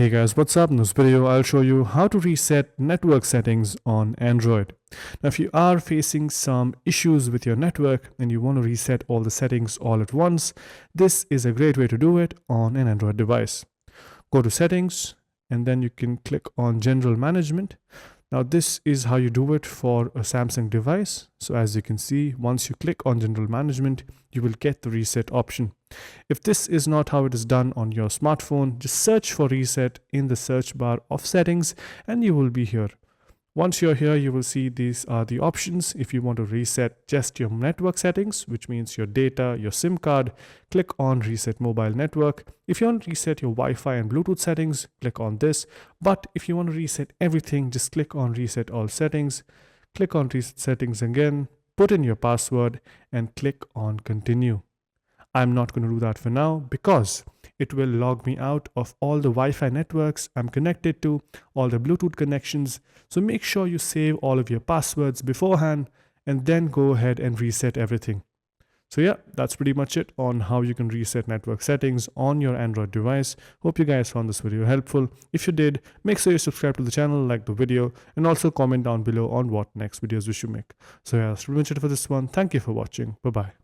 Hey guys, what's up? In this video, I'll show you how to reset network settings on Android. Now, if you are facing some issues with your network and you want to reset all the settings all at once, this is a great way to do it on an Android device. Go to Settings, and then you can click on General Management. Now, this is how you do it for a Samsung device. So as you can see, once you click on General Management, you will get the reset option. If this is not how it is done on your smartphone, just search for reset in the search bar of settings and you will be here. Once you're here, you will see these are the options. If you want to reset just your network settings, which means your data, your SIM card, click on Reset Mobile Network. If you want to reset your Wi-Fi and Bluetooth settings, click on this. But if you want to reset everything, just click on Reset All Settings. Click on Reset Settings again, put in your password and click on Continue. I'm not going to do that for now because it will log me out of all the Wi-Fi networks I'm connected to, all the Bluetooth connections. So make sure you save all of your passwords beforehand and then go ahead and reset everything. So yeah, that's pretty much it on how you can reset network settings on your Android device. Hope you guys found this video helpful. If you did, make sure you subscribe to the channel, like the video, and also comment down below on what next videos we should make. So yeah, that's pretty much it for this one. Thank you for watching. Bye-bye.